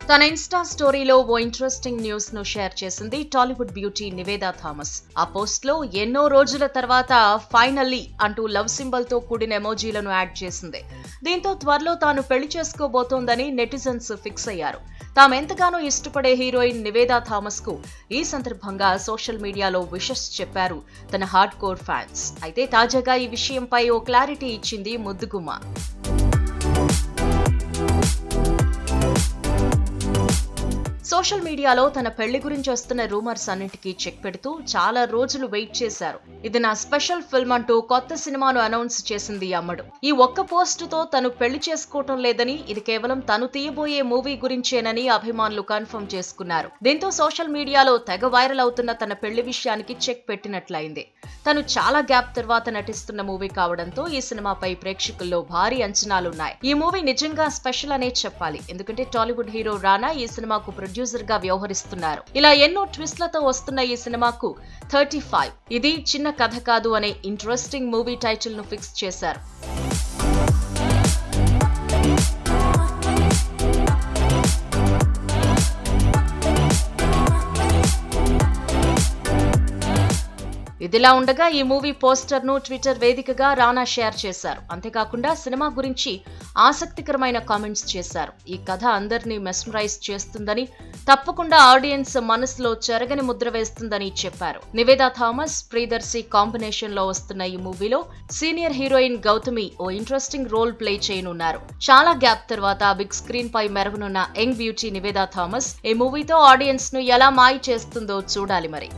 తన ఇన్స్టా స్టోరీలో ఓ interesting news ను షేర్ చేసింది టాలీవుడ్ బ్యూటీ నివేదా థామస్. ఆ పోస్ట్ లో ఎన్నో రోజుల తర్వాత ఫైనల్లీ అంటూ లవ్ సింబల్ తో కూడిన ఎమోజీలను యాడ్ చేసింది. దీంతో త్వరలో తాను పెళ్లి చేసుకోబోతోందని నెటిజన్స్ ఫిక్స్ అయ్యారు. తామెంతగానో ఇష్టపడే హీరోయిన్ నివేదా థామస్ కు ఈ సందర్భంగా సోషల్ మీడియాలో విషెస్ చెప్పారు తన హార్డ్ కోర్ ఫ్యాన్స్. అయితే తాజాగా ఈ విషయంపై ఓ క్లారిటీ ఇచ్చింది ముద్దుగుమ్మ. సోషల్ మీడియాలో తన పెళ్లి గురించి వస్తున్న రూమర్స్ అన్నింటికీ చెక్ పెడుతూ చాలా రోజులు వెయిట్ చేశారు. ఇది నా స్పెషల్ ఫిల్మ్ అంటూ కొత్త సినిమాను అనౌన్స్ చేసింది అమ్మడు. ఈ ఒక్క పోస్ట్ తో తను పెళ్లి చేసుకోవటం లేదని, ఇది కేవలం తను తీయబోయే మూవీ గురించేనని అభిమానులు కన్ఫర్మ్ చేసుకున్నారు. దీంతో సోషల్ మీడియాలో తెగ వైరల్ అవుతున్న తన పెళ్లి విషయానికి చెక్ పెట్టినట్లయింది. తను చాలా గ్యాప్ తర్వాత నటిస్తున్న మూవీ కావడంతో ఈ సినిమాపై ప్రేక్షకుల్లో భారీ అంచనాలున్నాయి. ఈ మూవీ నిజంగా స్పెషల్ అనే చెప్పాలి. ఎందుకంటే టాలీవుడ్ హీరో రానా ఈ సినిమాకు ప్రొడ్యూసర్ గా వ్యవహరిస్తున్నారు. ఇలా ఎన్నో ట్విస్ట్లతో వస్తున్న ఈ సినిమాకు 35 ఇది చిన్న కథ కాదు అనే ఇంట్రెస్టింగ్ మూవీ టైటిల్ ను ఫిక్స్ చేశారు. ఇదిలా ఉండగా ఈ మూవీ పోస్టర్ ను ట్విట్టర్ వేదికగా రానా షేర్ చేశారు. అంతేకాకుండా సినిమా గురించి ఆసక్తికరమైన కామెంట్స్ చేశారు. ఈ కథ అందరినీ మెస్మరైజ్ చేస్తుందని, తప్పకుండా ఆడియన్స్ మనసులో చెరగని ముద్ర వేస్తుందని చెప్పారు. నివేదా థామస్, ప్రియదర్శి కాంబినేషన్ లో వస్తున్న ఈ మూవీలో సీనియర్ హీరోయిన్ గౌతమి ఓ ఇంట్రెస్టింగ్ రోల్ ప్లే చేయనున్నారు. చాలా గ్యాప్ తర్వాత బిగ్ స్క్రీన్ పై మెరవనున్న యంగ్ బ్యూటీ నివేదా థామస్ ఈ మూవీతో ఆడియన్స్ ను ఎలా మాయ చేస్తుందో చూడాలి మరి.